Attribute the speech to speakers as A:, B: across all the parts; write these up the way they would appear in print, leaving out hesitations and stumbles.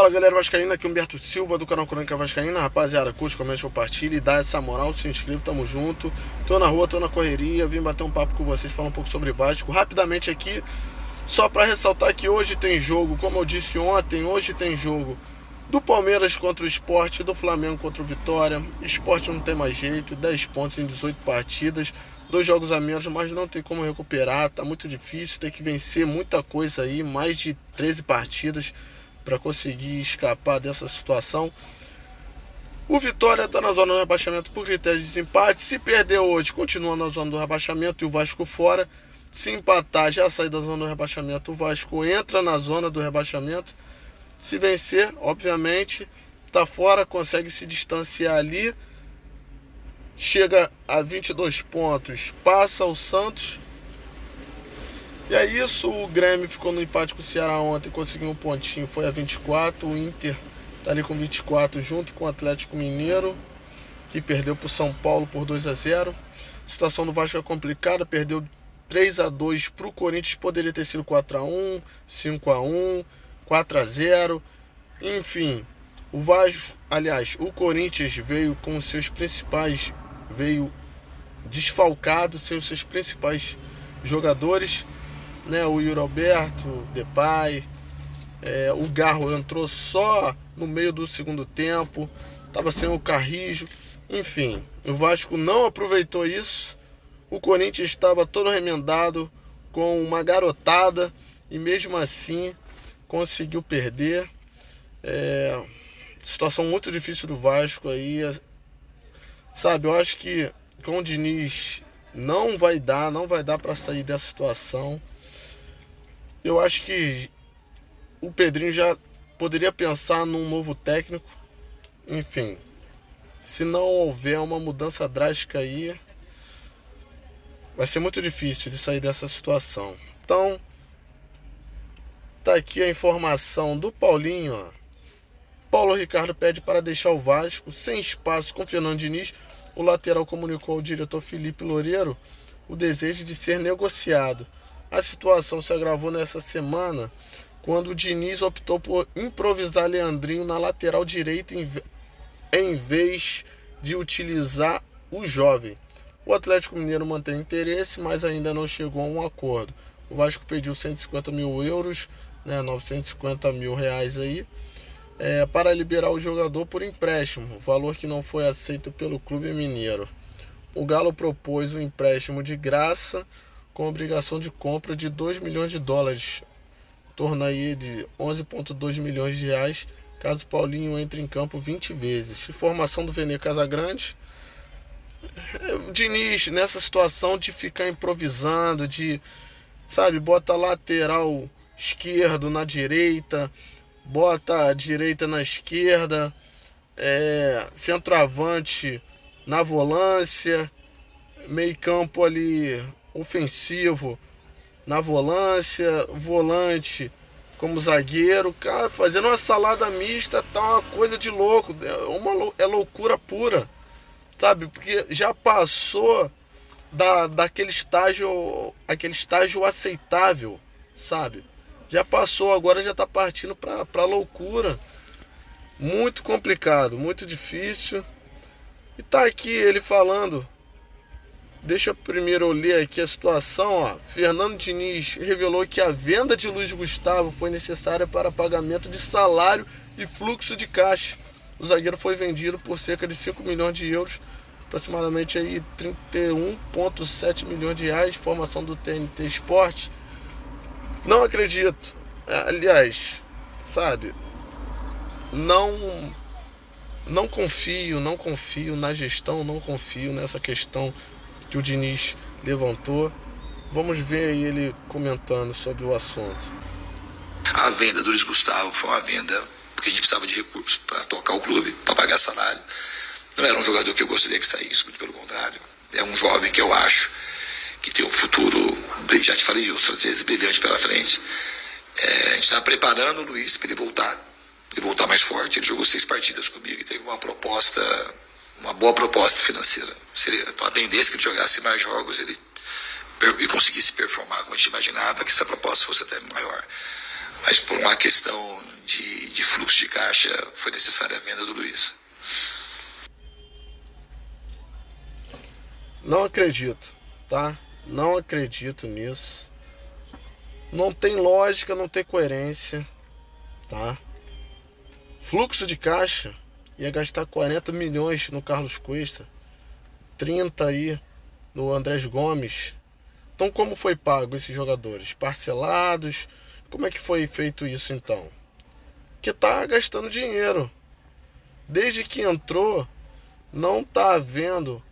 A: Fala galera vascaína, aqui é Humberto Silva do canal Crônica Vascaína. Rapaziada, curte, comente, compartilha e dá essa moral, se inscreva, tamo junto. Tô na rua, tô na correria, vim bater um papo com vocês, falar um pouco sobre Vasco. Rapidamente aqui, só pra ressaltar que hoje tem jogo, como eu disse ontem, hoje tem jogo do Palmeiras contra o Sport, do Flamengo contra o Vitória. Sport não tem mais jeito, 10 pontos em 18 partidas, 2 jogos a menos, mas não tem como recuperar, tá muito difícil, tem que vencer muita coisa aí, mais de 13 partidas para conseguir escapar dessa situação. O Vitória está na zona do rebaixamento por critério de desempate. Se perder hoje, continua na zona do rebaixamento e o Vasco fora. Se empatar, já sair da zona do rebaixamento, o Vasco entra na zona do rebaixamento. Se vencer, obviamente, está fora, consegue se distanciar ali. Chega a 22 pontos, passa o Santos. E é isso, o Grêmio ficou no empate com o Ceará ontem, conseguiu um pontinho, foi a 24. O Inter tá ali com 24 junto com o Atlético Mineiro, que perdeu para o São Paulo por 2-0. A situação do Vasco é complicada, perdeu 3-2 para o Corinthians, poderia ter sido 4-1, 5-1, 4-0. Enfim, o Vasco, aliás, o Corinthians veio com os seus principais, veio desfalcado, sem os seus principais jogadores, né? O Yuri Alberto, Depay, o Garro entrou só no meio do segundo tempo, estava sem o Carrijo. Enfim, o Vasco não aproveitou isso. O Corinthians estava todo remendado com uma garotada e mesmo assim conseguiu perder. Situação muito difícil do Vasco aí, sabe? Eu acho que com o Diniz não vai dar para sair dessa situação. Eu acho que o Pedrinho já poderia pensar num novo técnico. Enfim, se não houver uma mudança drástica aí, vai ser muito difícil de sair dessa situação. Então, tá aqui a informação do Paulinho, ó. Paulo Ricardo pede para deixar o Vasco sem espaço com Fernando Diniz. O lateral comunicou ao diretor Felipe Loureiro o desejo de ser negociado. A situação se agravou nessa semana quando o Diniz optou por improvisar Leandrinho na lateral direita em vez de utilizar o jovem. O Atlético Mineiro mantém interesse, mas ainda não chegou a um acordo. O Vasco pediu 150 mil euros, né, 950 mil reais aí, para liberar o jogador por empréstimo, valor que não foi aceito pelo clube mineiro. O Galo propôs um empréstimo de graça com obrigação de compra de 2 milhões de dólares, torna aí de 11,2 milhões de reais, caso Paulinho entre em campo 20 vezes. Informação do Vene Casagrande. O Diniz, nessa situação de ficar improvisando, de, sabe, bota lateral esquerdo na direita, bota a direita na esquerda, centroavante na volância, meio campo ali ofensivo na volância, volante como zagueiro, cara, fazendo uma salada mista, tá uma coisa de louco, é loucura pura, sabe? Porque já passou daquele estágio, aquele estágio aceitável, sabe? Já passou, agora já tá partindo pra loucura. Muito complicado, muito difícil. E tá aqui ele falando. Deixa eu primeiro ler aqui a situação, ó. Fernando Diniz revelou que a venda de Luiz Gustavo foi necessária para pagamento de salário e fluxo de caixa. O zagueiro foi vendido por cerca de 5 milhões de euros, aproximadamente aí 31,7 milhões de reais. Informação do TNT Esporte. Não acredito. Aliás, sabe, não confio na gestão, não confio nessa questão que o Diniz levantou. Vamos ver aí ele comentando sobre o assunto.
B: A venda do Luiz Gustavo foi uma venda porque a gente precisava de recursos para tocar o clube, para pagar salário. Não era um jogador que eu gostaria que saísse, muito pelo contrário. É um jovem que eu acho que tem um futuro, já te falei isso às vezes, brilhante pela frente. A gente estava preparando o Luiz para ele voltar mais forte. Ele jogou 6 partidas comigo e teve uma boa proposta financeira. A tendência que ele jogasse mais jogos e conseguisse performar como a gente imaginava, que essa proposta fosse até maior. Mas por uma questão de fluxo de caixa, foi necessária a venda do Luiz.
A: Não acredito, tá? Não acredito nisso. Não tem lógica, não tem coerência, tá? Fluxo de caixa ia gastar 40 milhões no Carlos Cuesta, 30 aí no Andrés Gomes. Então como foi pago esses jogadores? Parcelados? Como é que foi feito isso então? Que tá gastando dinheiro. Desde que entrou, não tá havendo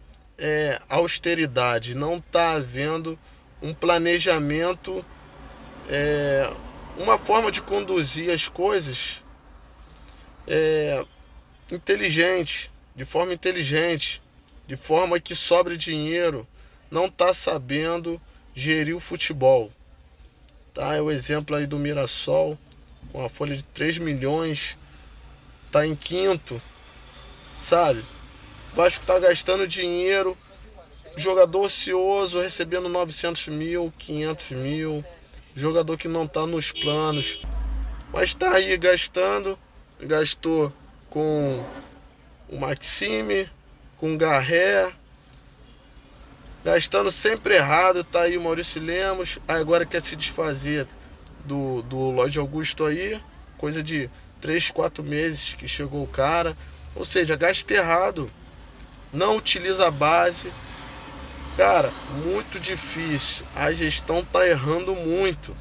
A: austeridade, não tá havendo um planejamento, uma forma de conduzir as coisas inteligente, de forma inteligente, de forma que sobre dinheiro. Não tá sabendo gerir o futebol, tá? É o exemplo aí do Mirassol, com a folha de 3 milhões, tá em quinto, sabe? Vasco tá gastando dinheiro, jogador ocioso recebendo 900 mil, 500 mil, jogador que não tá nos planos, mas tá aí gastando. Gastou com o Maxime, com o Garré, gastando sempre errado. Tá aí o Maurício Lemos, agora quer se desfazer do Lorde Augusto aí, coisa de 3, 4 meses que chegou o cara. Ou seja, gasta errado, não utiliza a base. Cara, muito difícil, a gestão tá errando muito,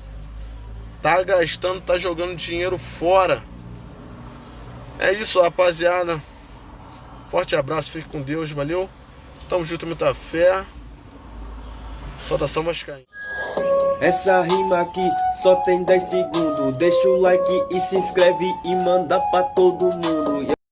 A: tá gastando, tá jogando dinheiro fora. É isso, rapaziada. Forte abraço, fique com Deus, valeu. Tamo junto, muita fé. Saudação vascaína.
C: Essa rima aqui só tem 10 segundos. Deixa o like e se inscreve e manda pra todo mundo.